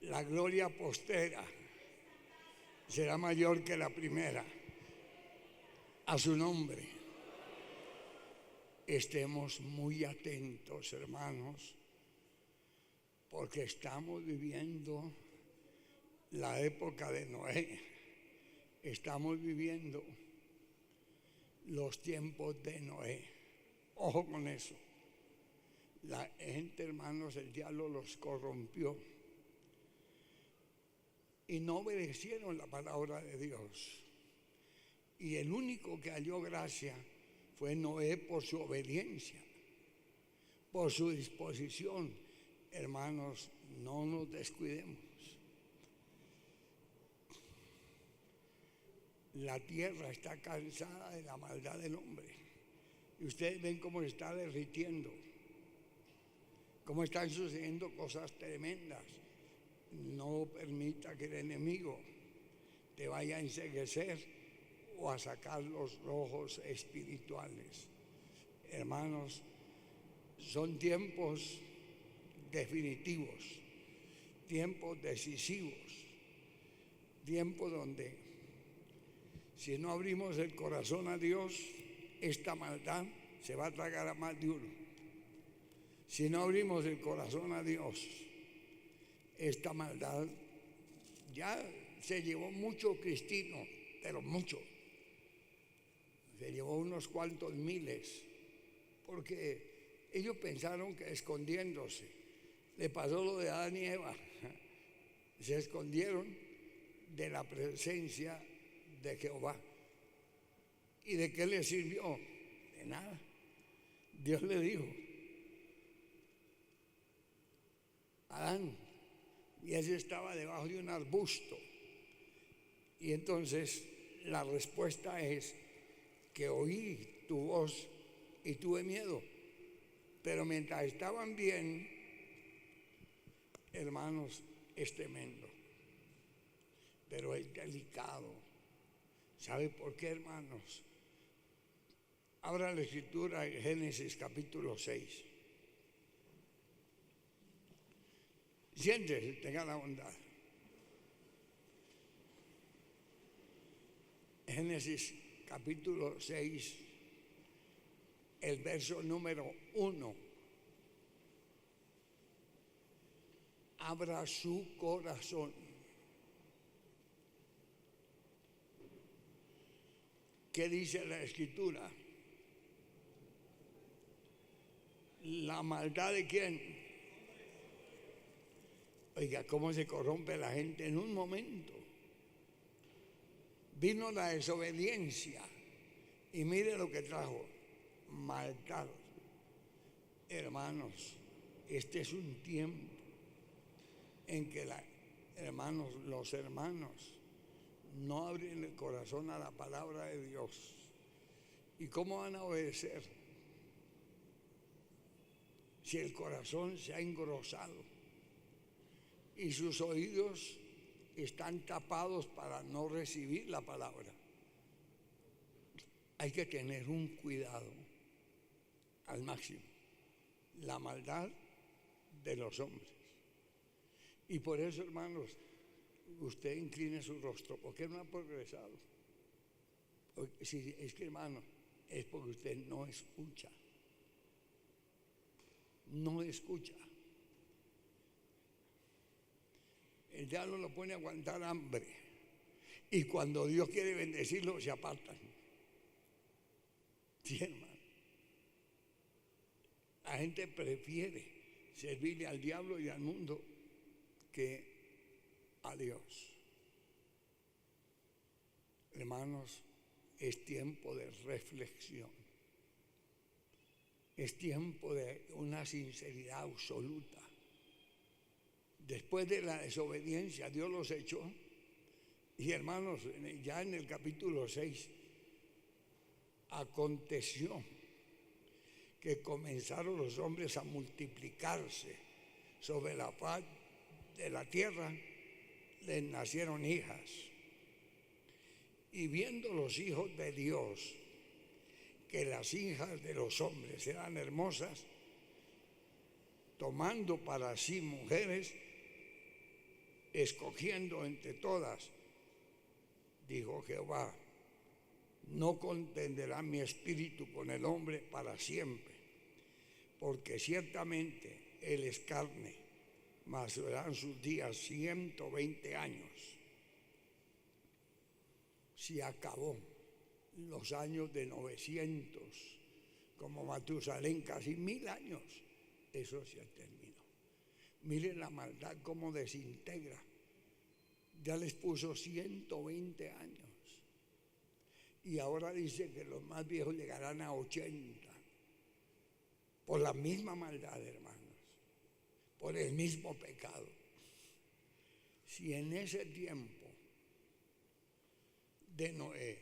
La gloria postera será mayor que la primera. A su nombre. Estemos muy atentos, hermanos, porque estamos viviendo la época de Noé. Estamos viviendo los tiempos de Noé. Ojo con eso. La gente, hermanos, el diablo los corrompió y no obedecieron la palabra de Dios. Y el único que halló gracia fue Noé por su obediencia, por su disposición. Hermanos, no nos descuidemos. La tierra está cansada de la maldad del hombre. Y ustedes ven cómo está derritiendo, cómo están sucediendo cosas tremendas. No permita que el enemigo te vaya a enceguecer o a sacar los ojos espirituales. Hermanos, son tiempos definitivos, tiempos decisivos, tiempos donde si no abrimos el corazón a Dios, esta maldad se va a tragar a más de uno. Si no abrimos el corazón a Dios, esta maldad ya se llevó mucho cristino, pero mucho. Se llevó unos cuantos miles, porque ellos pensaron que escondiéndose, le pasó lo de Adán y Eva, se escondieron de la presencia de Jehová. ¿Y de qué le sirvió? De nada. Dios le dijo, Adán, y ese estaba debajo de un arbusto. Y entonces la respuesta es que oí tu voz y tuve miedo. Pero mientras estaban bien, hermanos, es tremendo. Pero es delicado. ¿Sabe por qué, hermanos? Abra la escritura en Génesis capítulo 6. Siéntese, tenga la bondad. Génesis capítulo 6, el verso número 1. Abra su corazón. ¿Qué dice la escritura? ¿La maldad de quién? Oiga, cómo se corrompe la gente en un momento. Vino la desobediencia y mire lo que trajo, maldad. Hermanos, este es un tiempo en que los hermanos no abren el corazón a la palabra de Dios. ¿Y cómo van a obedecer si el corazón se ha engrosado y sus oídos están tapados para no recibir la palabra? Hay que tener un cuidado al máximo. La maldad de los hombres. Y por eso, hermanos, usted incline su rostro. ¿Por qué no ha progresado? Si es que, hermano, es porque usted no escucha. No escucha. El diablo lo pone a aguantar hambre. Y cuando Dios quiere bendecirlo, se apartan. Sí, hermano. La gente prefiere servirle al diablo y al mundo que a Dios. Hermanos, es tiempo de reflexión. Es tiempo de una sinceridad absoluta. Después de la desobediencia, Dios los echó. Y hermanos, ya en el capítulo 6, aconteció que comenzaron los hombres a multiplicarse sobre la faz de la tierra, les nacieron hijas. Y viendo los hijos de Dios que las hijas de los hombres eran hermosas, tomando para sí mujeres, escogiendo entre todas, dijo Jehová, no contenderá mi espíritu con el hombre para siempre, porque ciertamente él es carne, mas serán sus días 120 años. Se acabó los años de 900, como Matusalén, casi 1000 años, eso se terminó. Miren la maldad cómo desintegra. Ya les puso 120 años. Y ahora dice que los más viejos llegarán a 80. Por la misma maldad, hermanos. Por el mismo pecado. Si en ese tiempo de Noé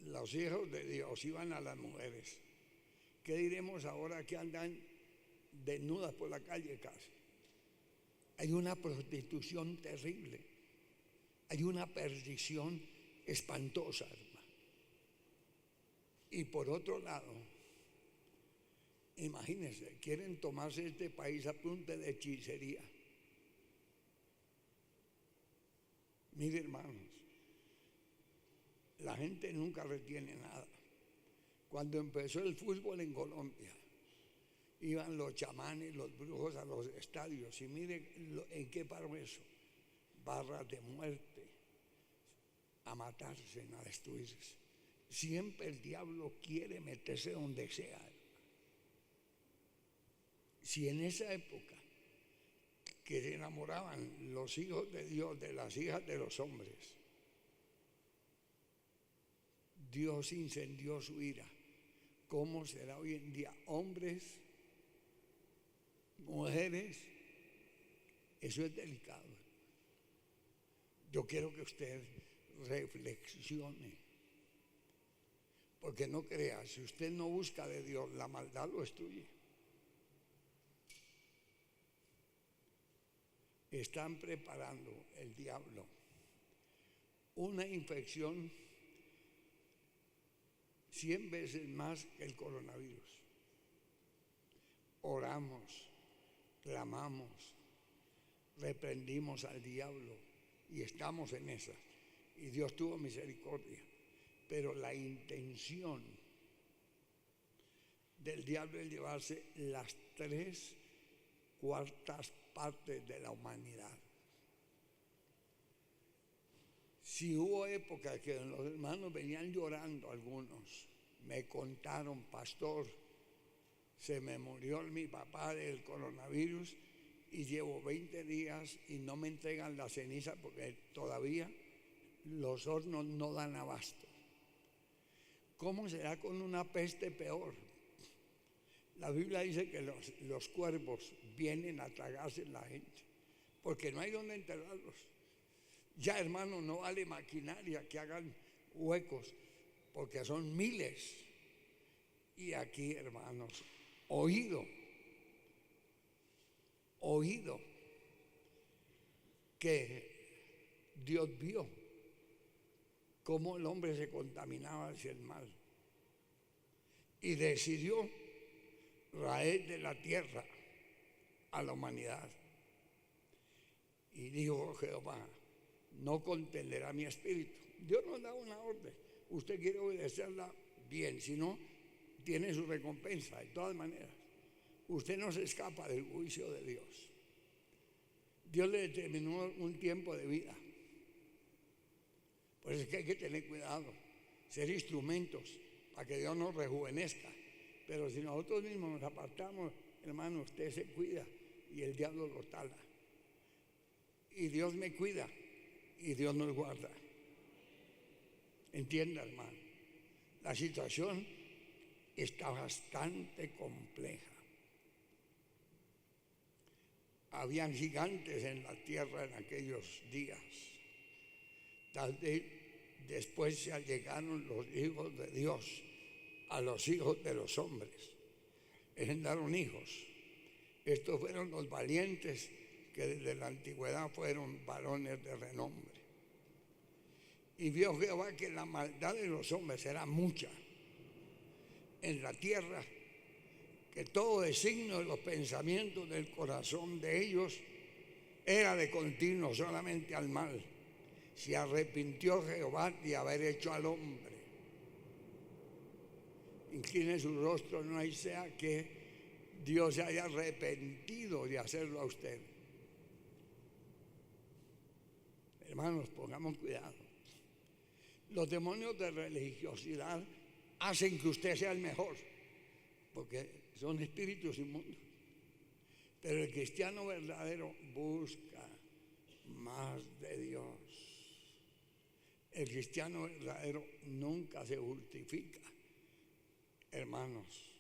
los hijos de Dios iban a las mujeres, ¿qué diremos ahora que andan desnudas por la calle casi? Hay una prostitución terrible, hay una perdición espantosa, hermano. Y por otro lado, imagínense, quieren tomarse este país a punta de hechicería. Mire, hermanos, la gente nunca retiene nada. Cuando empezó el fútbol en Colombia, iban los chamanes, los brujos a los estadios, y mire en qué paró eso: barras de muerte, a matarse, a destruirse. Siempre el diablo quiere meterse donde sea. Si en esa época que se enamoraban los hijos de Dios de las hijas de los hombres, Dios incendió su ira, ¿cómo será hoy en día? Hombres, mujeres, eso es delicado. Yo quiero que usted reflexione, porque no crea, si usted no busca de Dios, la maldad lo destruye. Están preparando el diablo una infección 100 veces más que el coronavirus. Oramos, clamamos, reprendimos al diablo y estamos en esa. Y Dios tuvo misericordia. Pero la intención del diablo es llevarse las 3/4 partes de la humanidad. Si hubo época que los hermanos venían llorando, algunos me contaron, pastor, se me murió mi papá del coronavirus y llevo 20 días y no me entregan la ceniza porque todavía los hornos no dan abasto. ¿Cómo será con una peste peor? La Biblia dice que los cuervos vienen a tragarse la gente porque no hay donde enterrarlos. Ya, hermano, no vale maquinaria que hagan huecos porque son miles. Y aquí, hermanos, oído que Dios vio cómo el hombre se contaminaba hacia el mal y decidió raer de la tierra a la humanidad. Y dijo Jehová, no contenderá mi espíritu. Dios nos da una orden, usted quiere obedecerla, bien, si no, tiene su recompensa. De todas maneras, usted no se escapa del juicio de Dios. Dios le determinó un tiempo de vida. Pues es que hay que tener cuidado, ser instrumentos para que Dios nos rejuvenezca. Pero si nosotros mismos nos apartamos, hermano, usted se cuida y el diablo lo tala. Y Dios me cuida y Dios nos guarda. Entienda, hermano, la situación está bastante compleja. Habían gigantes en la tierra en aquellos días. Tal vez después se allegaron los hijos de Dios a los hijos de los hombres. Engendraron hijos. Estos fueron los valientes que desde la antigüedad fueron varones de renombre. Y vio Jehová que la maldad de los hombres era mucha en la tierra, que todo designio de los pensamientos del corazón de ellos era de continuo solamente al mal. Se arrepintió Jehová de haber hecho al hombre. Incline su rostro, no hay sea que Dios se haya arrepentido de hacerlo a usted. Hermanos, pongamos cuidado. Los demonios de religiosidad hacen que usted sea el mejor, porque son espíritus inmundos. Pero el cristiano verdadero busca más de Dios. El cristiano verdadero nunca se justifica, hermanos.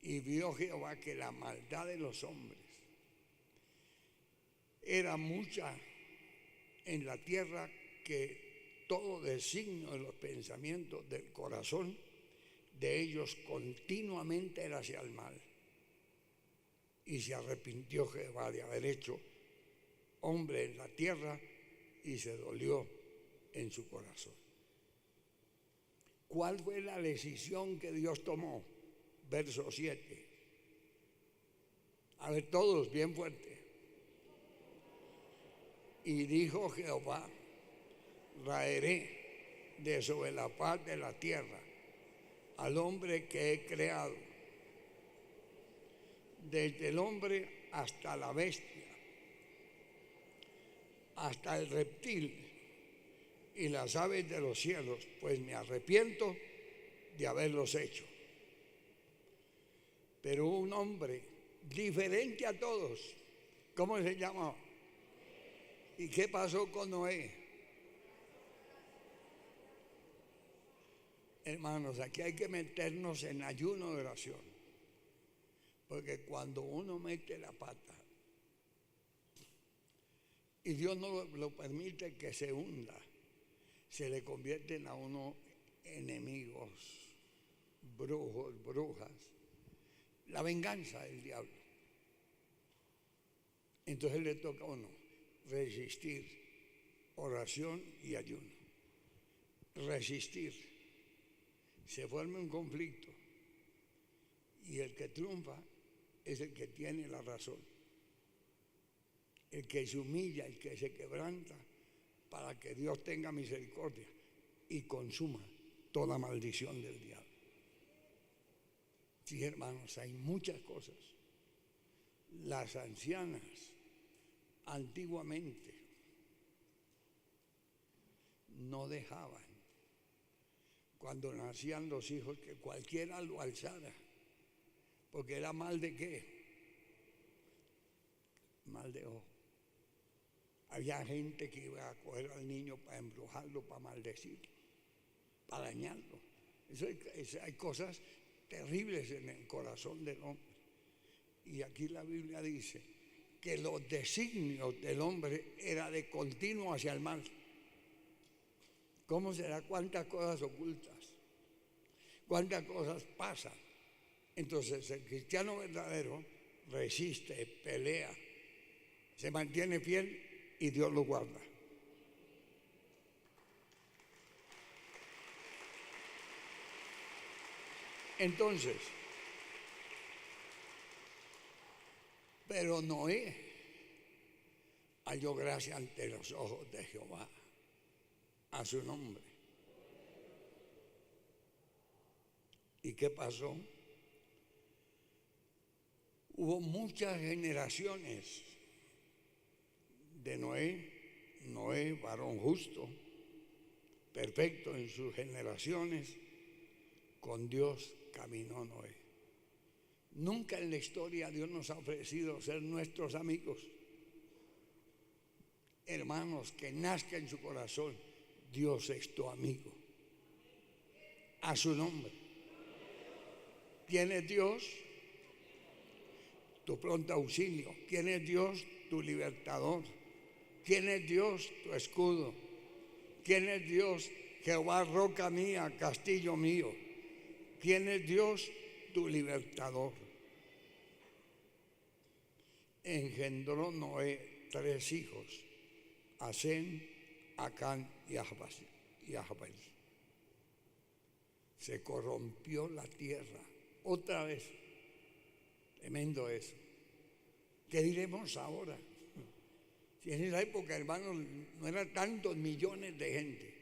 Y vio Jehová que la maldad de los hombres era mucha en la tierra, que todo designio de los pensamientos del corazón de ellos continuamente era hacia el mal. Y se arrepintió Jehová de haber hecho hombre en la tierra y se dolió en su corazón. ¿Cuál fue la decisión que Dios tomó? Verso 7. A ver, todos bien fuerte. Y dijo Jehová: raeré de sobre la faz de la tierra al hombre que he creado, desde el hombre hasta la bestia, hasta el reptil y las aves de los cielos, pues me arrepiento de haberlos hecho. Pero un hombre diferente a todos, ¿cómo se llama? ¿Y qué pasó con Noé? Hermanos, aquí hay que meternos en ayuno de oración, porque cuando uno mete la pata y Dios no lo permite que se hunda, se le convierten a uno enemigos, brujos, brujas, la venganza del diablo. Entonces le toca a uno resistir, oración y ayuno. Resistir. Se forma un conflicto y el que triunfa es el que tiene la razón, el que se humilla, el que se quebranta, para que Dios tenga misericordia y consuma toda maldición del diablo. Sí, hermanos, hay muchas cosas. Las ancianas antiguamente no dejaban, cuando nacían los hijos, que cualquiera lo alzara, porque era mal de qué, mal de ojo. Había gente que iba a coger al niño para embrujarlo, para maldecirlo, para dañarlo. Hay cosas terribles en el corazón del hombre. Y aquí la Biblia dice que los designios del hombre era de continuo hacia el mal. ¿Cómo será? ¿Cuántas cosas ocultas? ¿Cuántas cosas pasan? Entonces el cristiano verdadero resiste, pelea, se mantiene fiel y Dios lo guarda. Entonces, pero Noé halló gracia ante los ojos de Jehová, a su nombre. ¿Y qué pasó? Hubo muchas generaciones de Noé, varón justo, perfecto en sus generaciones, con Dios caminó Noé. Nunca en la historia Dios nos ha ofrecido ser nuestros amigos. Hermanos, que nazca en su corazón: Dios es tu amigo. A su nombre. ¿Quién es Dios? Tu pronto auxilio. ¿Quién es Dios? Tu libertador. ¿Quién es Dios? Tu escudo. ¿Quién es Dios? Jehová, roca mía, castillo mío. ¿Quién es Dios? Tu libertador. Engendró Noé 3 hijos: a Sem, a Cam y a Jafet. Se corrompió la tierra. Otra vez. Tremendo eso. ¿Qué diremos ahora? Si en esa época, hermanos, no eran tantos millones de gente,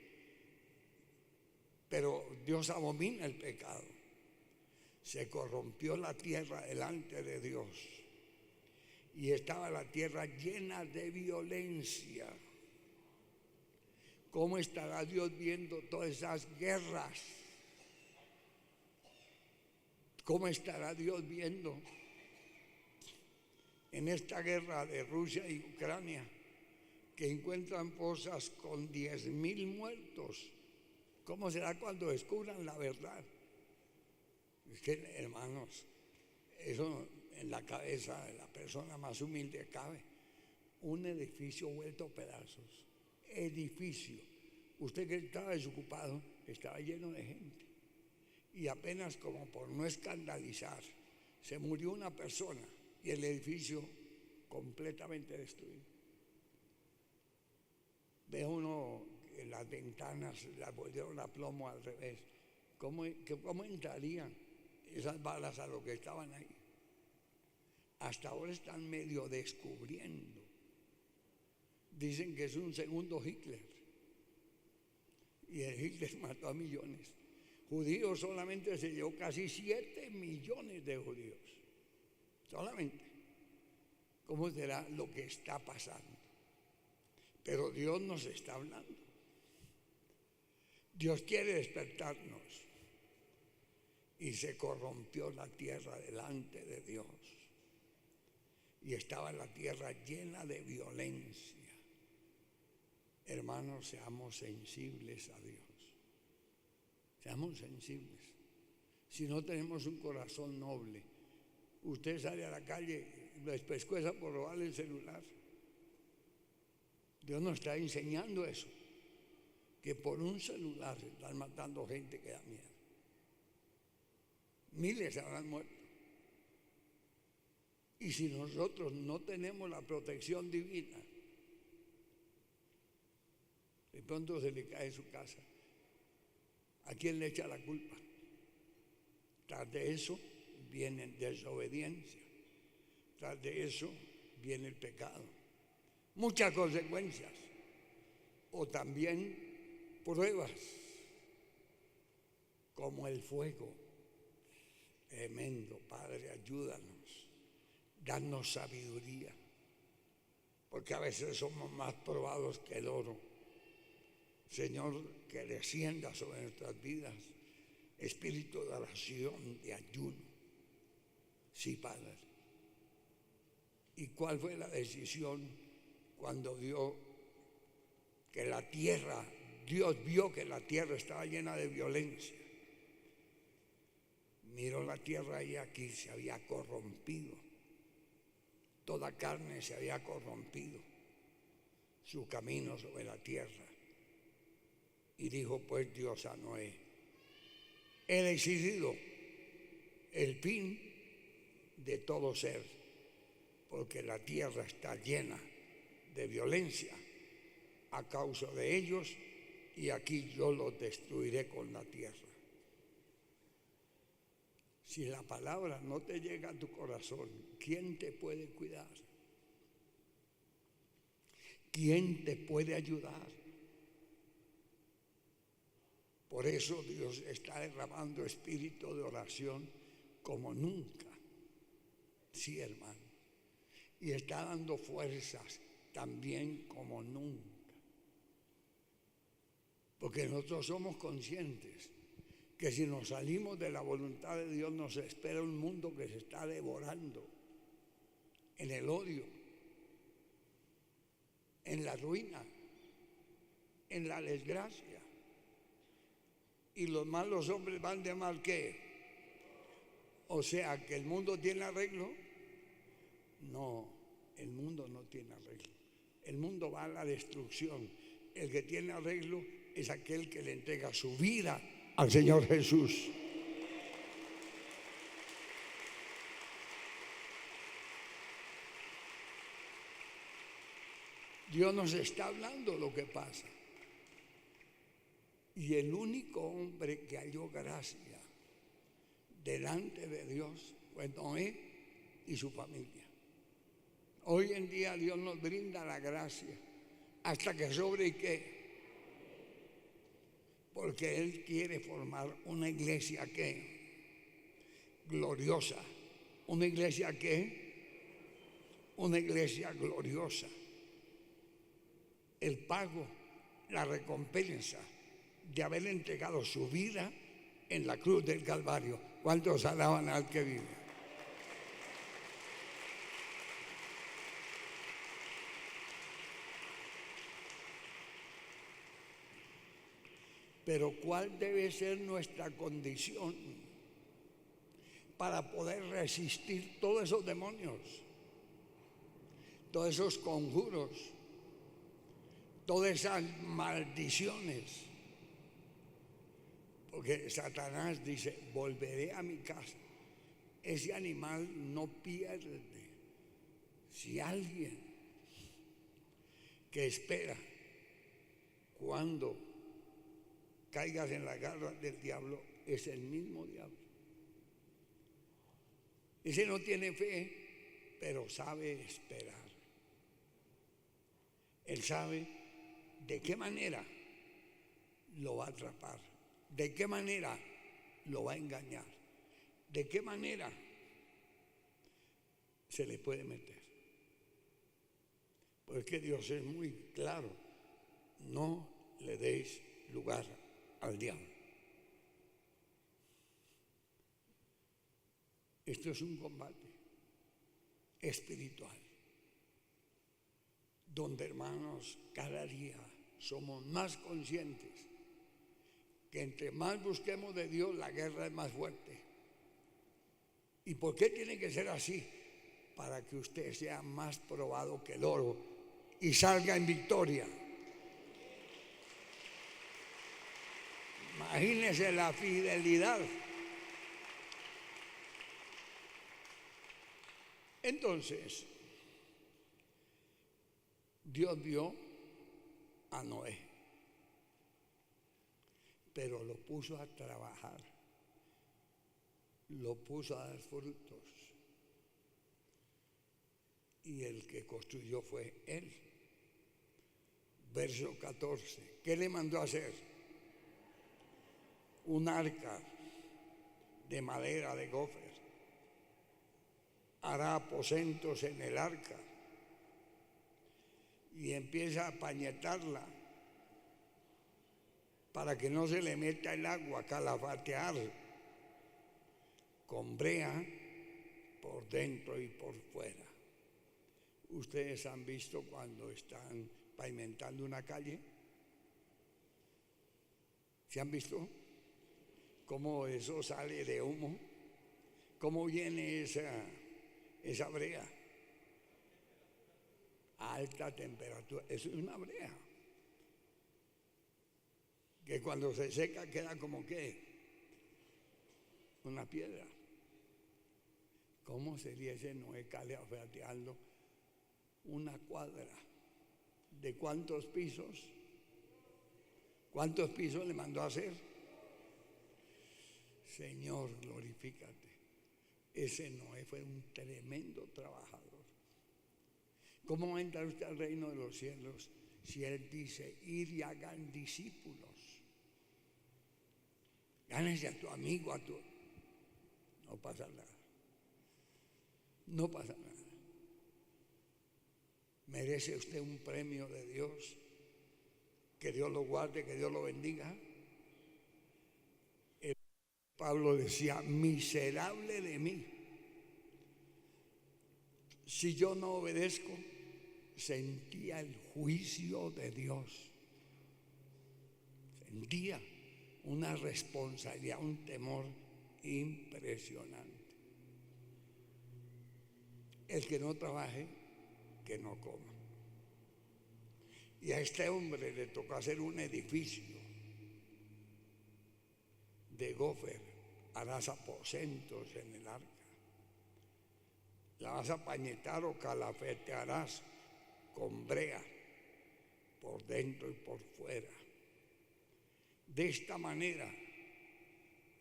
pero Dios abomina el pecado. Se corrompió la tierra delante de Dios y estaba la tierra llena de violencia. ¿Cómo estará Dios viendo todas esas guerras? ¿Cómo estará Dios viendo en esta guerra de Rusia y Ucrania que encuentran fosas con 10,000 muertos? ¿Cómo será cuando descubran la verdad? Es que, hermanos, eso en la cabeza de la persona más humilde cabe. Un edificio vuelto a pedazos. Edificio. Usted que estaba desocupado, estaba lleno de gente. Y apenas, como por no escandalizar, se murió una persona y el edificio completamente destruido. Ve uno que las ventanas las volvieron a plomo al revés. ¿Cómo entrarían esas balas a lo que estaban ahí? Hasta ahora están medio descubriendo. Dicen que es un segundo Hitler. Y el Hitler mató a millones. Judíos solamente se llevó casi 7 millones de judíos. Solamente. ¿Cómo será lo que está pasando? Pero Dios nos está hablando. Dios quiere despertarnos. Y se corrompió la tierra delante de Dios. Y estaba la tierra llena de violencia. Hermanos, seamos sensibles a Dios. Seamos sensibles. Si no tenemos un corazón noble, usted sale a la calle y lo despescueza por robarle el celular. Dios nos está enseñando eso, que por un celular se están matando gente que da miedo. Miles habrán muerto. Y si nosotros no tenemos la protección divina, de pronto se le cae su casa. ¿A quién le echa la culpa? Tras de eso viene desobediencia. Tras de eso viene el pecado. Muchas consecuencias. O también pruebas, como el fuego. Tremendo, Padre, ayúdanos. Danos sabiduría. Porque a veces somos más probados que el oro. Señor, que descienda sobre nuestras vidas espíritu de oración, de ayuno. Sí, Padre. ¿Y cuál fue la decisión cuando vio que la tierra, Dios vio que la tierra estaba llena de violencia? Miró la tierra y aquí se había corrompido. Toda carne se había corrompido. Su camino sobre la tierra. Y dijo pues Dios a Noé: he decidido el fin de todo ser, porque la tierra está llena de violencia a causa de ellos, y aquí yo los destruiré con la tierra. Si la palabra no te llega a tu corazón, ¿quién te puede cuidar? ¿Quién te puede ayudar? Por eso Dios está derramando espíritu de oración como nunca. Sí, hermano. Y está dando fuerzas también como nunca. Porque nosotros somos conscientes que si nos salimos de la voluntad de Dios nos espera un mundo que se está devorando en el odio, en la ruina, en la desgracia. Y los malos hombres van de mal ¿qué? O sea, que el mundo tiene arreglo. No, el mundo no tiene arreglo. El mundo va a la destrucción. El que tiene arreglo es aquel que le entrega su vida al Señor Jesús. Dios nos está hablando lo que pasa. Y el único hombre que halló gracia delante de Dios fue Noé y su familia. Hoy en día Dios nos brinda la gracia hasta que sobre y qué. Porque Él quiere formar una iglesia que gloriosa. ¿Una iglesia qué? Una iglesia gloriosa. El pago, la recompensa de haber entregado su vida en la cruz del Calvario. ¿Cuántos alaban al que vive? Pero ¿cuál debe ser nuestra condición para poder resistir todos esos demonios, todos esos conjuros, todas esas maldiciones? Porque Satanás dice, volveré a mi casa. Ese animal no pierde. Si alguien que espera cuando caigas en la garra del diablo, es el mismo diablo. Ese no tiene fe, pero sabe esperar. Él sabe de qué manera lo va a atrapar, de qué manera lo va a engañar, de qué manera se le puede meter. Porque Dios es muy claro, no le deis lugar al diablo. Esto es un combate espiritual, donde, hermanos, cada día somos más conscientes que entre más busquemos de Dios, la guerra es más fuerte. ¿Y por qué tiene que ser así? Para que usted sea más probado que el oro y salga en victoria. Imagínese la fidelidad. Entonces, Dios vio a Noé, pero lo puso a trabajar, lo puso a dar frutos. Y el que construyó fue él. Verso 14. ¿Qué le mandó a hacer? Un arca de madera de gofer. Hará aposentos en el arca y empieza a pañetarla para que no se le meta el agua, calafatear con brea por dentro y por fuera. Ustedes han visto cuando están pavimentando una calle. ¿Se han visto cómo eso sale de humo? ¿Cómo viene esa brea? A alta temperatura. Eso es una brea que cuando se seca queda como que una piedra. ¿Cómo sería ese Noé calafateando una cuadra? ¿De cuántos pisos? ¿Cuántos pisos le mandó a hacer? Señor, glorifícate. Ese Noé fue un tremendo trabajador. ¿Cómo va a entrar usted al reino de los cielos si Él dice, ir y hagan discípulos? Gánese a tu amigo, No pasa nada. No pasa nada. ¿Merece usted un premio de Dios? Que Dios lo guarde, que Dios lo bendiga. Pablo decía, miserable de mí. Si yo no obedezco, sentía el juicio de Dios. Sentía una responsabilidad, un temor impresionante. El que no trabaje, que no coma. Y a este hombre le tocó hacer un edificio de gofer. Harás aposentos en el arca. La vas a pañetar o calafetearás con brea por dentro y por fuera. De esta manera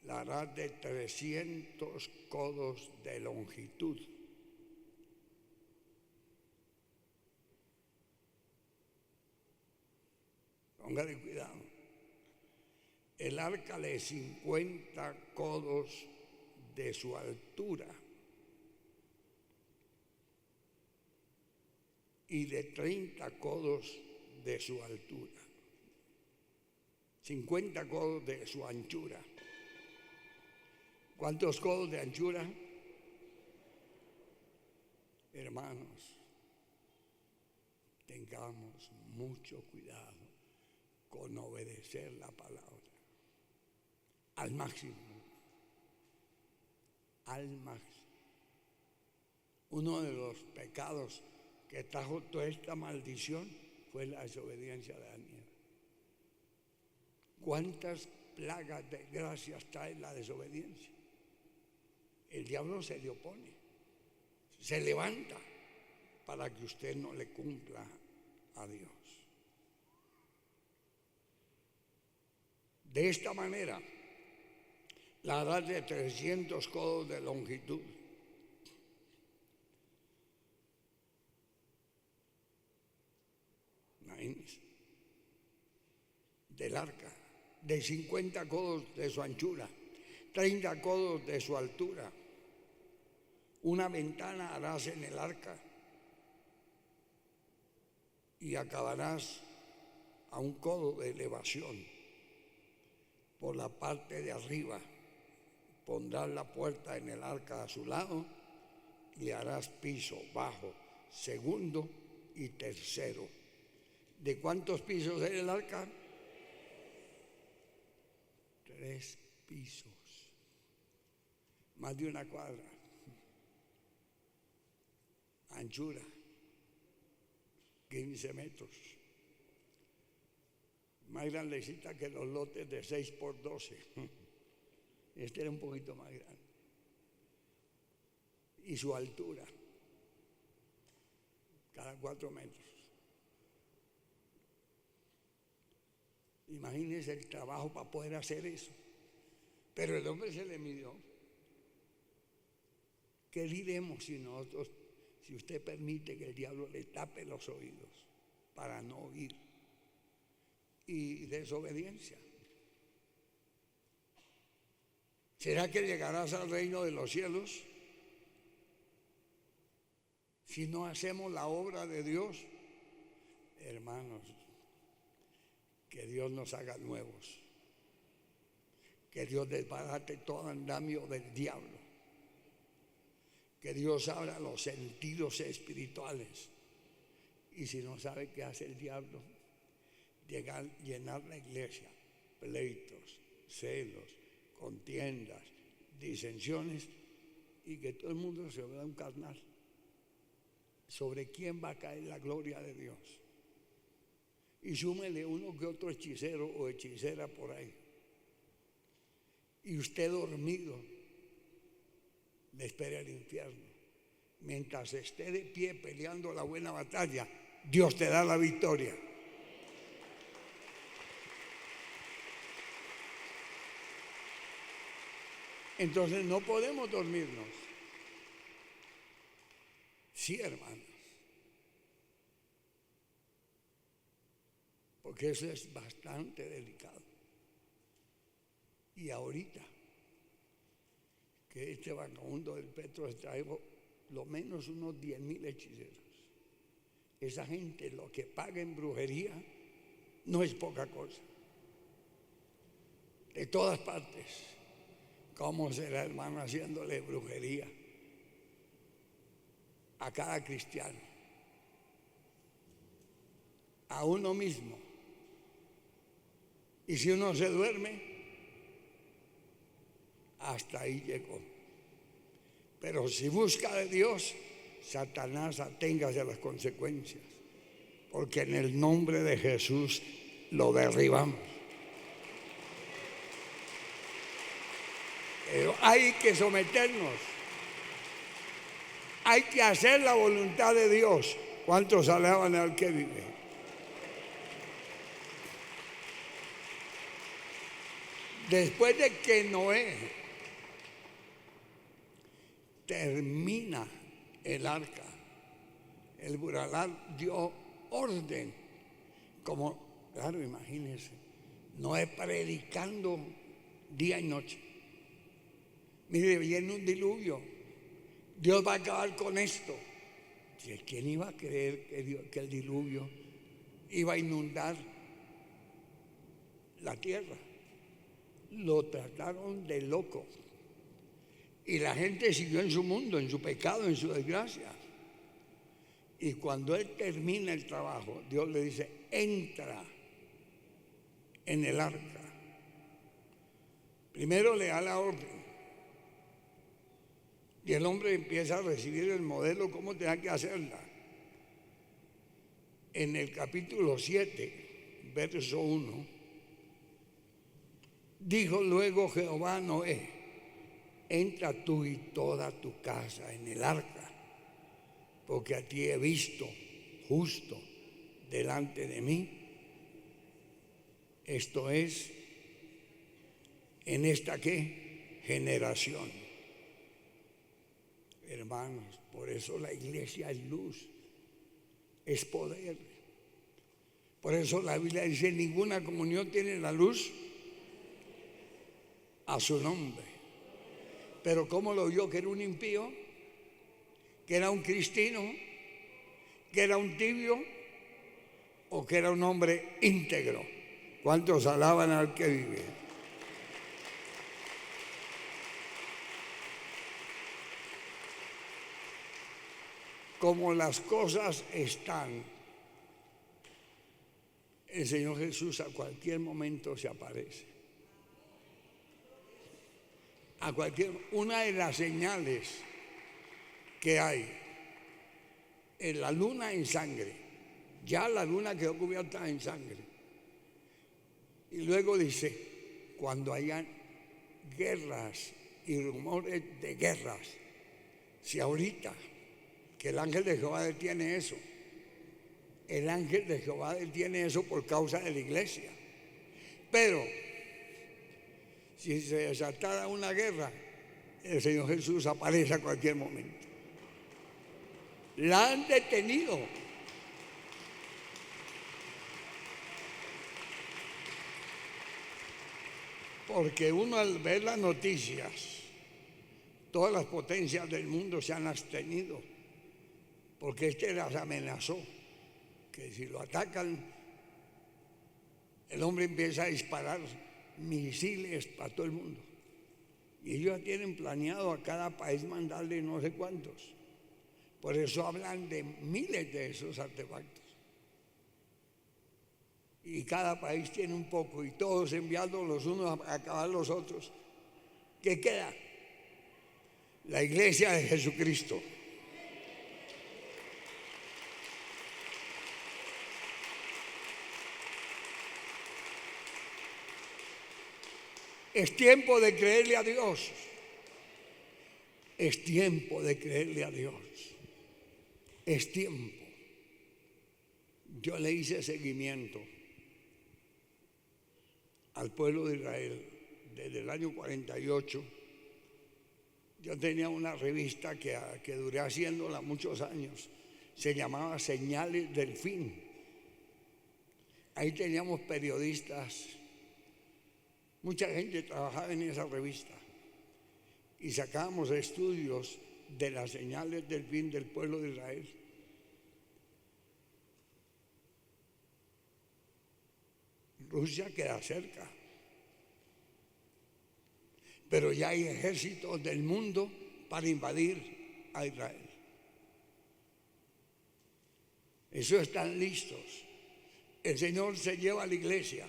la harás de 300 codos de longitud póngale cuidado. El arca de 50 codos de su altura y de 30 codos de su altura. 50 codos de su anchura. ¿Cuántos codos de anchura? Hermanos, tengamos mucho cuidado con obedecer la palabra al máximo, al máximo. Uno de los pecados que trajo toda esta maldición fue la desobediencia de Daniel. ¿Cuántas plagas de desgracias trae la desobediencia? El diablo se le opone, se levanta para que usted no le cumpla a Dios. De esta manera, la harás de 300 codos de longitud. Imagínense. Del arca, de 50 codos de su anchura, 30 codos de su altura. Una ventana harás en el arca y acabarás a un codo de elevación. Por la parte de arriba pondrás la puerta en el arca a su lado y harás piso, bajo, segundo y tercero. ¿De cuántos pisos es el arca? 3 pisos, más de una cuadra, anchura 15 metros, más grandecita que los lotes de 6 por 12. Este era un poquito más grande. Y su altura, cada 4 metros. Imagínense el trabajo para poder hacer eso. Pero el hombre se le midió. ¿Qué diremos si nosotros, si usted permite que el diablo le tape los oídos para no oír? Y desobediencia. ¿Será que llegarás al reino de los cielos si no hacemos la obra de Dios? Hermanos, que Dios nos haga nuevos, que Dios desbarate todo andamio del diablo, que Dios abra los sentidos espirituales. Y si no sabe qué hace el diablo, llenar la iglesia, pleitos, celos, contiendas, disensiones, y que todo el mundo se vea un carnal. ¿Sobre quién va a caer la gloria de Dios? Y súmele uno que otro hechicero o hechicera por ahí. Y usted dormido le espera el infierno. Mientras esté de pie peleando la buena batalla, Dios te da la victoria. Entonces no podemos dormirnos. Sí, hermanos. Porque eso es bastante delicado. Y ahorita que este vagabundo del Petro trajo lo menos unos 10.000 hechiceros. Esa gente lo que paga en brujería no es poca cosa. De todas partes. ¿Cómo será, hermano, haciéndole brujería a cada cristiano? A uno mismo. Y si uno se duerme, hasta ahí llegó. Pero si busca de Dios, Satanás aténgase a las consecuencias, porque en el nombre de Jesús lo derribamos. Pero hay que someternos, hay que hacer la voluntad de Dios. ¿Cuántos alaban al que vive? Después de que Noé termina el arca, el Buralá dio orden, como Claro, imagínense. No es predicando día y noche. Mire, viene un diluvio. Dios va a acabar con esto. ¿Quién iba a creer que el diluvio iba a inundar la tierra? Lo trataron de loco. Y la gente siguió en su mundo, en su pecado, en su desgracia. Y cuando él termina el trabajo, Dios le dice: entra en el arca. Primero le da la orden. Y el hombre empieza a recibir el modelo, cómo tenía que hacerla. En el capítulo 7, verso 1, dijo luego Jehová a Noé: entra tú y toda tu casa en el arca, porque a ti he visto justo delante de mí. Esto es, en esta ¿qué? Generación. Hermanos, por eso la iglesia es luz, es poder. Por eso la Biblia dice: ninguna comunión tiene la luz a su nombre. Pero ¿cómo lo vio? ¿Que era un impío? ¿Que era un cristino? ¿Que era un tibio? ¿O que era un hombre íntegro? ¿Cuántos alaban al que vive? Como las cosas están, el Señor Jesús a cualquier momento se aparece. Una de las señales que hay en la luna en sangre, ya la luna quedó cubierta en sangre. Y luego dice: cuando hayan guerras y rumores de guerras. Si ahorita que el ángel de Jehová detiene eso, el ángel de Jehová detiene eso por causa de la iglesia. Pero si se desatara una guerra, el Señor Jesús aparece a cualquier momento. La han detenido. Porque uno, al ver las noticias, todas las potencias del mundo se han abstenido, porque las amenazó, que si lo atacan, el hombre empieza a disparar misiles para todo el mundo. Y ellos ya tienen planeado a cada país mandarle no sé cuántos. Por eso hablan de miles de esos artefactos. Y cada país tiene un poco, y todos enviando los unos a acabar los otros. ¿Qué queda? La iglesia de Jesucristo. Es tiempo de creerle a Dios. Es tiempo de creerle a Dios. Es tiempo. Yo le hice seguimiento al pueblo de Israel desde el año 48. Yo tenía una revista que duré haciéndola muchos años. Se llamaba Señales del Fin. Ahí teníamos periodistas. Mucha gente trabajaba en esa revista y sacábamos estudios de las señales del fin del pueblo de Israel. Rusia queda cerca, pero ya hay ejércitos del mundo para invadir a Israel. Esos están listos. El Señor se lleva a la iglesia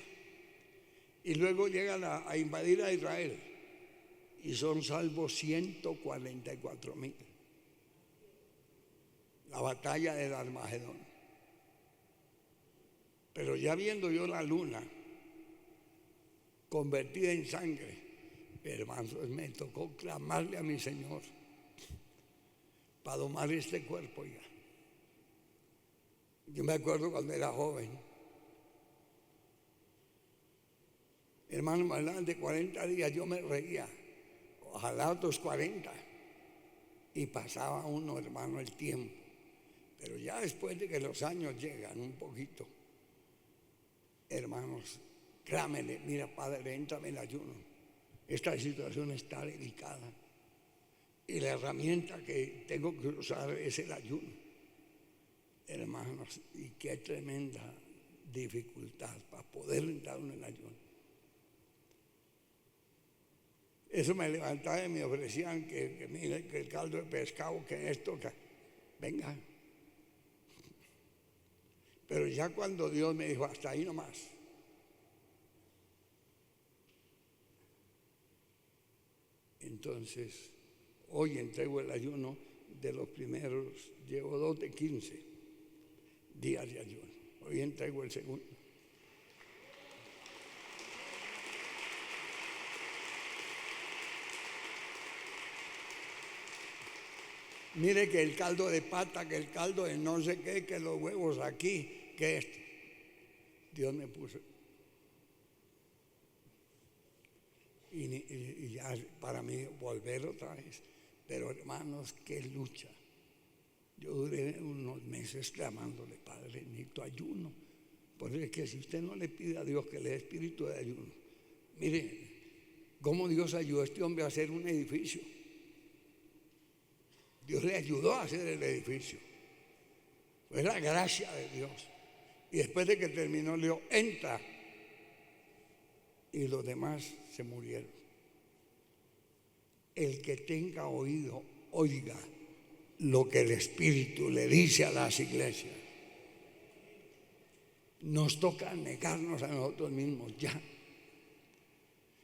y luego llegan a invadir a Israel y son salvos 144,000. La batalla del Armagedón. Pero ya viendo yo la luna convertida en sangre, hermanos, me tocó clamarle a mi Señor para domar este cuerpo ya. Yo me acuerdo cuando era joven, hermano, más de 40 días yo me reía, ojalá otros 40, y pasaba uno, hermano, el tiempo. Pero ya después de que los años llegan un poquito, hermanos, créamele, mira, Padre, entra en el ayuno. Esta situación está delicada y la herramienta que tengo que usar es el ayuno, hermanos, y qué tremenda dificultad para poder entrar en el ayuno. Eso me levantaba y me ofrecían que mire, que el caldo de pescado, que esto, que venga. Pero ya cuando Dios me dijo, hasta ahí nomás. Entonces, hoy entrego el ayuno de los primeros, llevo 2 de 15 días de ayuno. Hoy entrego el segundo. Mire que el caldo de pata, que el caldo de no sé qué, que los huevos aquí, que esto. Dios me puso. Y ya para mí volver otra vez. Pero hermanos, qué lucha. Yo duré unos meses clamándole, Padre, necesito ayuno. Porque es que si usted no le pide a Dios que le dé espíritu de ayuno, mire cómo Dios ayudó a este hombre a hacer un edificio. Dios le ayudó a hacer el edificio. Fue la gracia de Dios. Y después de que terminó, le dijo, entra. Y los demás se murieron. El que tenga oído, oiga lo que el Espíritu le dice a las iglesias. Nos toca negarnos a nosotros mismos ya.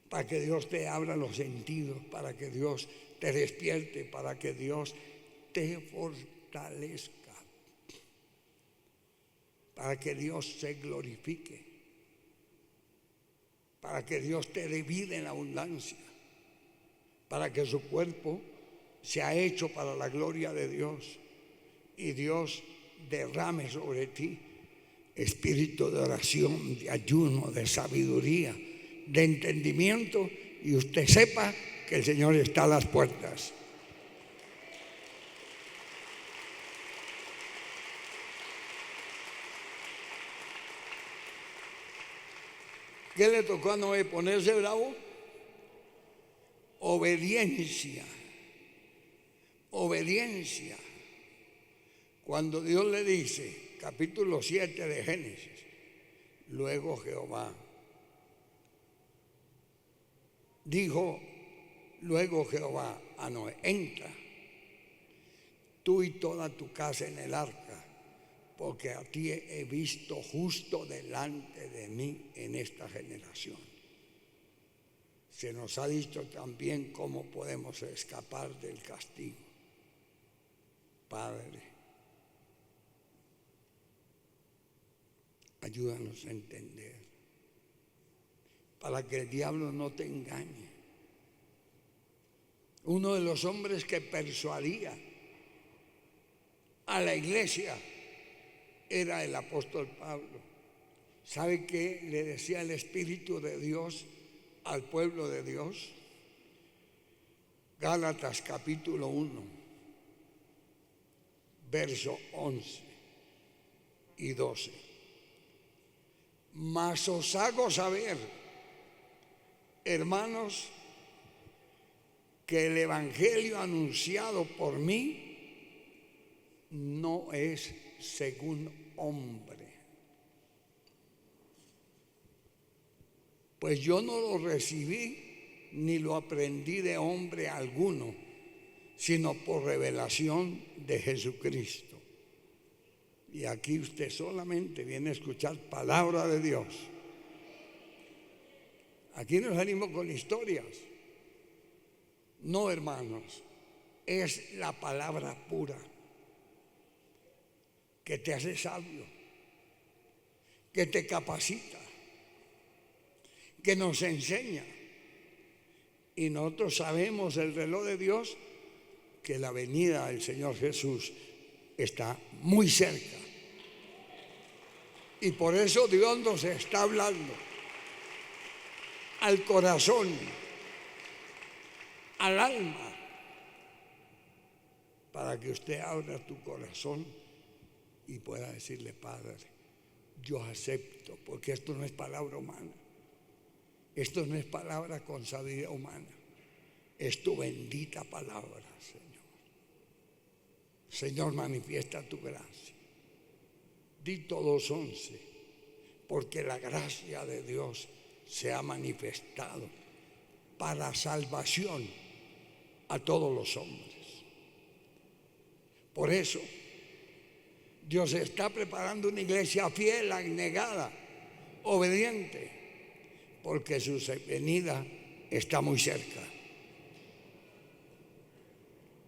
Para que Dios te abra los sentidos, para que Dios te despierte, para que Dios te fortalezca, para que Dios se glorifique, para que Dios te dé vida en abundancia, para que su cuerpo sea hecho para la gloria de Dios y Dios derrame sobre ti espíritu de oración, de ayuno, de sabiduría, de entendimiento, y usted sepa que el Señor está a las puertas. ¿Qué le tocó a Noé? ¿Ponerse bravo? Obediencia. Obediencia. Cuando Dios le dice, capítulo 7 de Génesis, luego Jehová dijo, luego Jehová a Noé, entra tú y toda tu casa en el arca, porque a ti he visto justo delante de mí en esta generación. Se nos ha dicho también cómo podemos escapar del castigo. Padre, ayúdanos a entender, para que el diablo no te engañe. Uno de los hombres que persuadía a la iglesia era el apóstol Pablo. ¿Sabe qué le decía el Espíritu de Dios al pueblo de Dios? Gálatas capítulo 1, verso 11 y 12. Mas os hago saber, hermanos, que el evangelio anunciado por mí no es según hombre. Pues yo no lo recibí ni lo aprendí de hombre alguno, sino por revelación de Jesucristo. Y aquí usted solamente viene a escuchar palabra de Dios. Aquí no salimos con historias. No, hermanos, es la palabra pura que te hace sabio, que te capacita, que nos enseña. Y nosotros sabemos el reloj de Dios, que la venida del Señor Jesús está muy cerca. Y por eso Dios nos está hablando al corazón, al alma, para que usted abra tu corazón y pueda decirle, Padre, yo acepto, porque esto no es palabra humana, esto no es palabra con sabiduría humana, es tu bendita palabra, Señor. Señor, manifiesta tu gracia. Di todos 11, porque la gracia de Dios se ha manifestado para salvación a todos los hombres. Por eso, Dios está preparando una iglesia fiel, abnegada, obediente, porque su venida está muy cerca.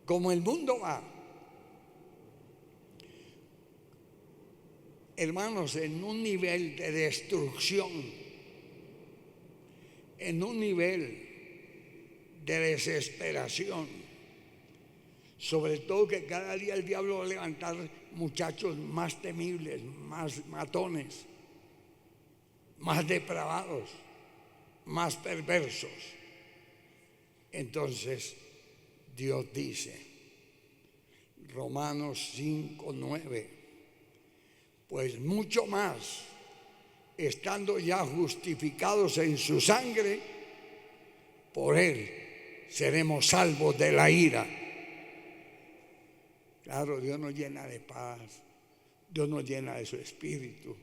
Como el mundo va, hermanos, en un nivel de destrucción, en un nivel de desesperación, sobre todo que cada día el diablo va a levantar muchachos más temibles, más matones, más depravados, más perversos. Entonces Dios dice, Romanos 5:9, pues mucho más, estando ya justificados en su sangre, por él seremos salvos de la ira. Claro, Dios nos llena de paz, Dios nos llena de su espíritu,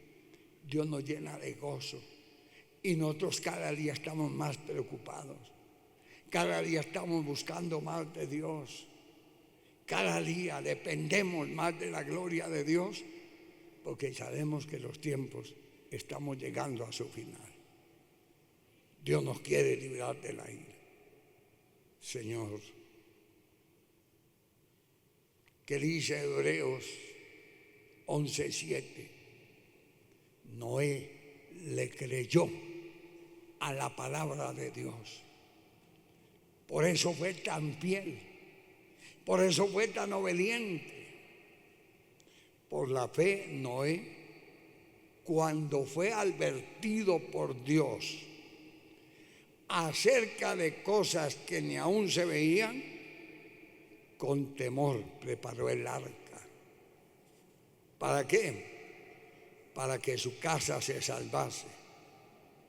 Dios nos llena de gozo. Y nosotros cada día estamos más preocupados, cada día estamos buscando más de Dios, cada día dependemos más de la gloria de Dios, porque sabemos que los tiempos estamos llegando a su final. Dios nos quiere librar de la ira. Señor, que dice Hebreos 11:7, Noé le creyó a la palabra de Dios. Por eso fue tan fiel, por eso fue tan obediente. Por la fe, Noé, cuando fue advertido por Dios acerca de cosas que ni aún se veían, con temor preparó el arca. ¿Para qué? Para que su casa se salvase.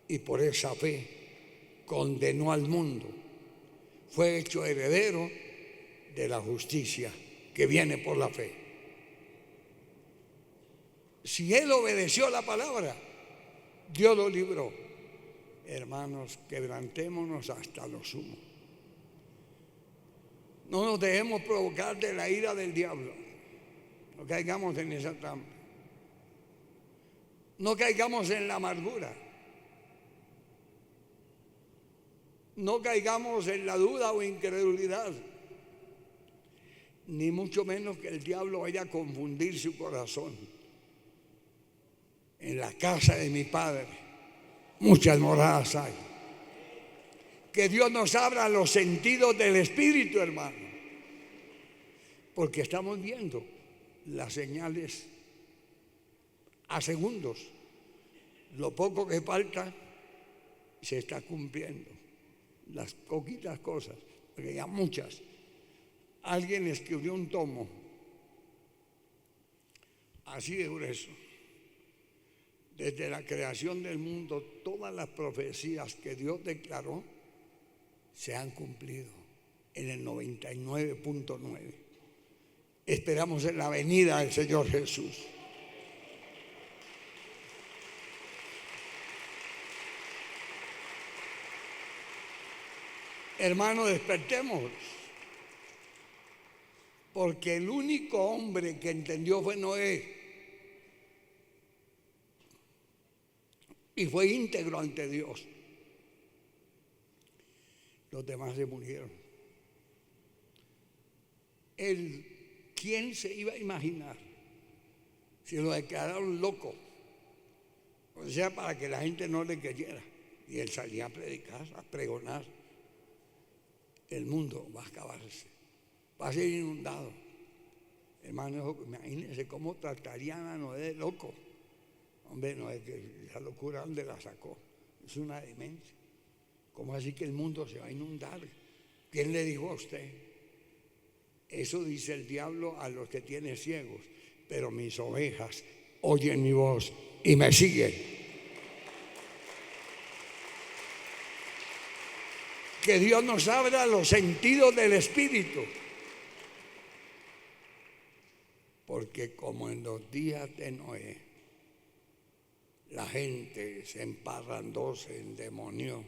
Y por esa fe condenó al mundo. Fue hecho heredero de la justicia que viene por la fe. Si él obedeció la palabra, Dios lo libró. Hermanos, quebrantémonos hasta lo sumo. No nos dejemos provocar de la ira del diablo. No caigamos en esa trampa. No caigamos en la amargura. No caigamos en la duda o incredulidad. Ni mucho menos que el diablo vaya a confundir su corazón. En la casa de mi Padre muchas moradas hay. Que Dios nos abra los sentidos del Espíritu, hermano, porque estamos viendo las señales a segundos. Lo poco que falta se está cumpliendo. Las poquitas cosas, porque ya muchas. Alguien escribió un tomo así de grueso. Desde la creación del mundo, todas las profecías que Dios declaró se han cumplido en el 99.9. Esperamos en la venida del Señor Jesús. Hermanos, despertemos, porque el único hombre que entendió fue Noé y fue íntegro ante Dios. Los demás se murieron. ¿Quién se iba a imaginar si lo declararon loco? O sea, para que la gente no le creyera. Y él salía a predicar, a pregonar. El mundo va a acabarse, va a ser inundado. Hermano, imagínense cómo tratarían a Noé de loco. Hombre, no es que esa locura, ¿dónde la sacó? Es una demencia. ¿Cómo así que el mundo se va a inundar? ¿Quién le dijo a usted? Eso dice el diablo a los que tienen ciegos. Pero mis ovejas oyen mi voz y me siguen. Que Dios nos abra los sentidos del Espíritu. Porque como en los días de Noé, la gente se emparrandó, se endemonió.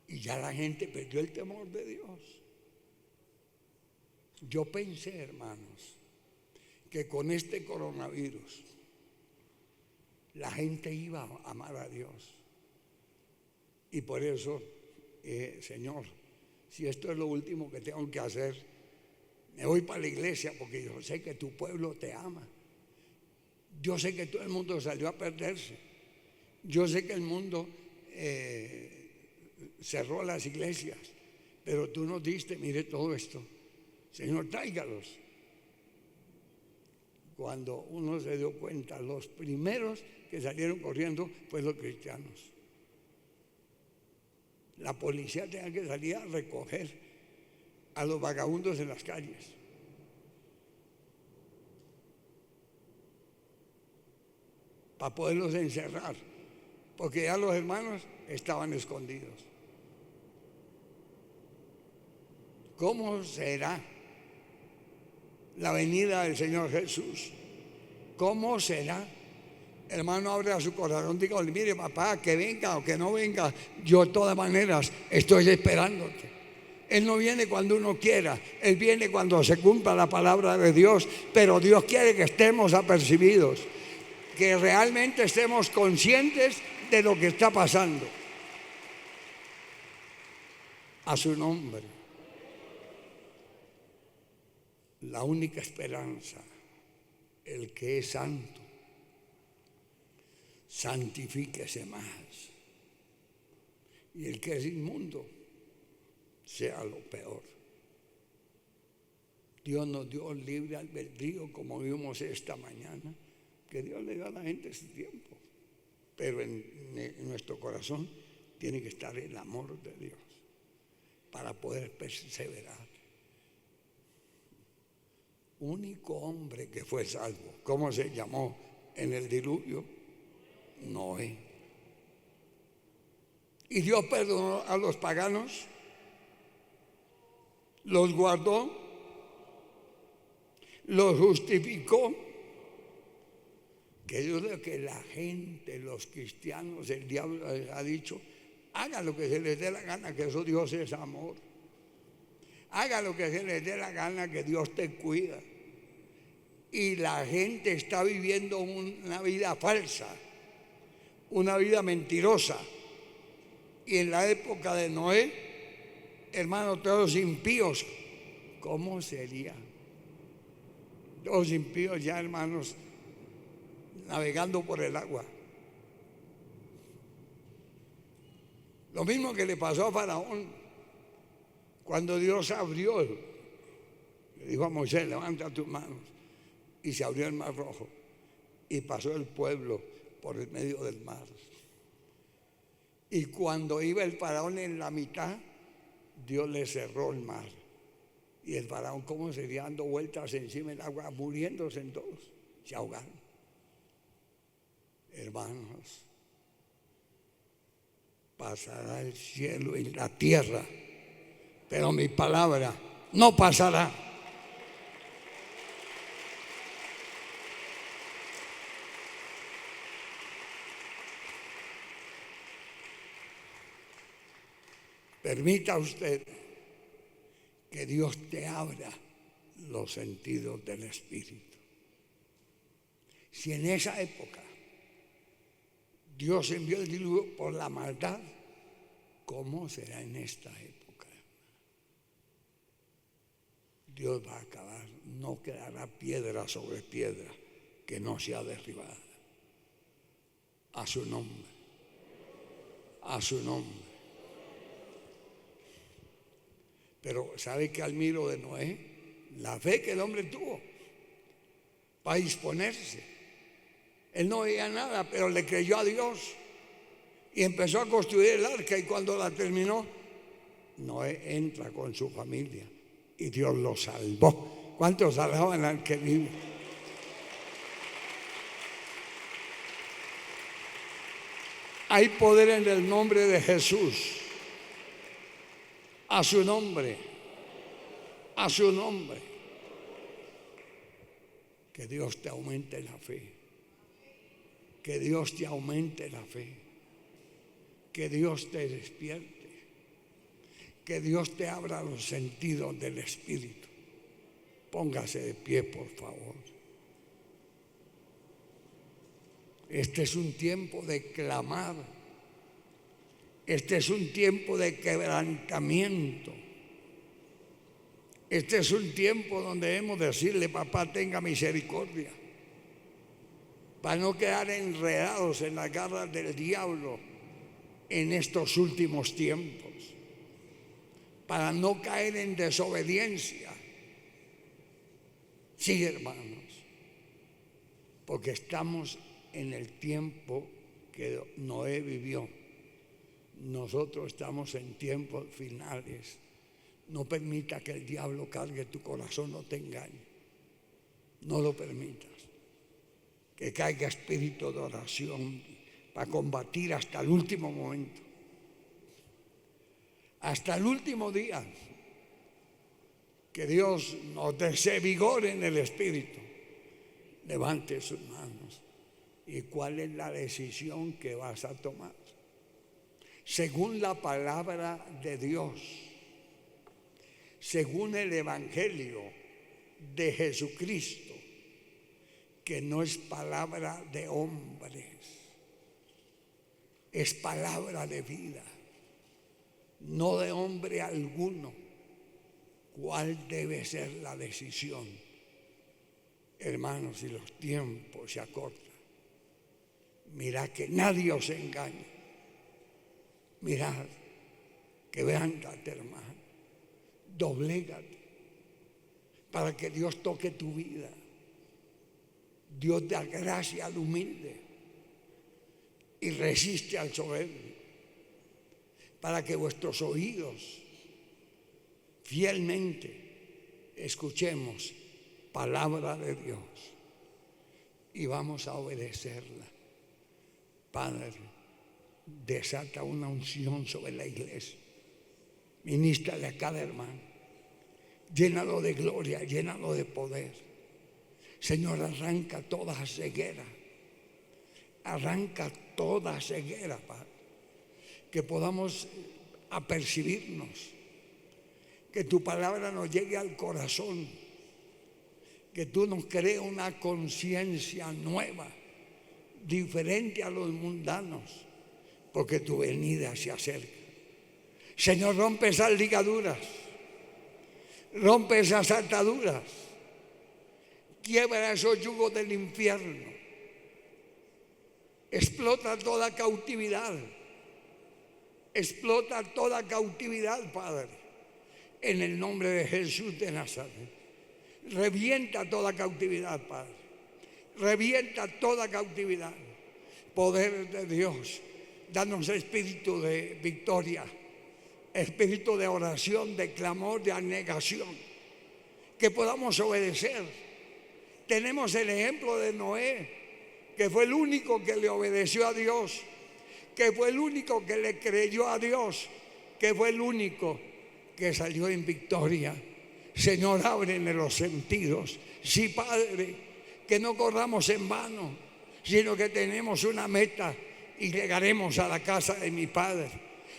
Y ya la gente perdió el temor de Dios. Yo pensé, hermanos, que con este coronavirus la gente iba a amar a Dios. Y por eso, Señor, si esto es lo último que tengo que hacer, me voy para la iglesia porque yo sé que tu pueblo te ama. Yo sé que todo el mundo salió a perderse. Yo sé que el mundo cerró las iglesias, pero tú nos diste, mire todo esto. Señor, tráigalos. Cuando uno se dio cuenta, los primeros que salieron corriendo fueron los cristianos. La policía tenía que salir a recoger a los vagabundos en las calles. Para poderlos encerrar, porque ya los hermanos estaban escondidos. ¿Cómo será la venida del Señor Jesús? ¿Cómo será? Hermano, abra su corazón, dígale, mire papá, que venga o que no venga, yo de todas maneras estoy esperándote. Él no viene cuando uno quiera, Él viene cuando se cumpla la palabra de Dios, pero Dios quiere que estemos apercibidos, que realmente estemos conscientes de lo que está pasando. A su nombre. La única esperanza, el que es santo, santifíquese más. Y el que es inmundo, sea lo peor. Dios nos dio libre albedrío, como vimos esta mañana, que Dios le da a la gente ese tiempo. Pero en nuestro corazón tiene que estar el amor de Dios para poder perseverar. Único hombre que fue salvo, ¿cómo se llamó en el diluvio? Noé. Y Dios perdonó a los paganos, los guardó, los justificó. Que yo creo que la gente, los cristianos, el diablo les ha dicho, hagan lo que se les dé la gana, que eso Dios es amor. Haga lo que se les dé la gana, que Dios te cuida. Y la gente está viviendo una vida falsa, una vida mentirosa. Y en la época de Noé, hermanos, todos impíos, ¿cómo sería? Todos impíos ya, hermanos, navegando por el agua. Lo mismo que le pasó a Faraón. Cuando Dios abrió, le dijo a Moisés, levanta tus manos. Y se abrió el mar rojo. Y pasó el pueblo por el medio del mar. Y cuando iba el faraón en la mitad, Dios le cerró el mar. Y el faraón, ¿cómo sería? Dando vueltas encima del agua, muriéndose en todos. Se ahogaron. Hermanos, pasará el cielo y la tierra, pero mi palabra no pasará. Permita usted que Dios te abra los sentidos del Espíritu. Si en esa época Dios envió el diluvio por la maldad, ¿cómo será en esta época? Dios va a acabar, no quedará piedra sobre piedra que no sea derribada. A su nombre, a su nombre. Pero ¿sabe qué admiro de Noé? La fe que el hombre tuvo para disponerse. Él no veía nada, pero le creyó a Dios y empezó a construir el arca. Y cuando la terminó, Noé entra con su familia y Dios lo salvó. ¿Cuántos alaban al que vive? Hay poder en el nombre de Jesús. A su nombre. A su nombre. Que Dios te aumente la fe. Que Dios te aumente la fe. Que Dios te despierte. Que Dios te abra los sentidos del Espíritu. Póngase de pie, por favor. Este es un tiempo de clamar. Este es un tiempo de quebrantamiento. Este es un tiempo donde debemos decirle: papá, tenga misericordia, para no quedar enredados en las garras del diablo en estos últimos tiempos, para no caer en desobediencia. Sí, hermanos, porque estamos en el tiempo que Noé vivió. Nosotros estamos en tiempos finales. No permita que el diablo cargue tu corazón, no te engañe. No lo permitas. Que caiga espíritu de oración para combatir hasta el último momento. Hasta el último día. Que Dios nos dé vigor en el espíritu. Levante sus manos. ¿Y cuál es la decisión que vas a tomar? Según la palabra de Dios, según el Evangelio de Jesucristo, que no es palabra de hombres, es palabra de vida, no de hombre alguno. ¿Cuál debe ser la decisión? Hermanos, si los tiempos se acortan, mirad que nadie os engañe. Mirad que levántate, hermano, doblégate para que Dios toque tu vida. Dios da gracia al humilde y resiste al soberbio, para que vuestros oídos fielmente escuchemos palabra de Dios y vamos a obedecerla. Padre, desata una unción sobre la iglesia. Ministrale a cada hermano. Llénalo de gloria, llénalo de poder. Señor, arranca toda ceguera. Arranca toda ceguera, Padre. Que podamos apercibirnos. Que tu palabra nos llegue al corazón. Que tú nos crees una conciencia nueva, diferente a los mundanos, porque tu venida se acerca. Señor, rompe esas ligaduras, rompe esas ataduras, quiebra esos yugos del infierno, explota toda cautividad, Padre, en el nombre de Jesús de Nazaret. Revienta toda cautividad, Padre, revienta toda cautividad. Poder de Dios, danos espíritu de victoria, espíritu de oración, de clamor, de abnegación, que podamos obedecer. Tenemos el ejemplo de Noé, que fue el único que le obedeció a Dios, que fue el único que le creyó a Dios, que fue el único que salió en victoria. Señor, ábreme los sentidos. Sí, Padre, que no corramos en vano, sino que tenemos una meta y llegaremos a la casa de mi Padre.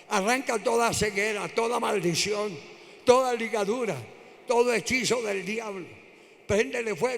Arranca toda ceguera, toda maldición, toda ligadura, todo hechizo del diablo. Préndele fuego.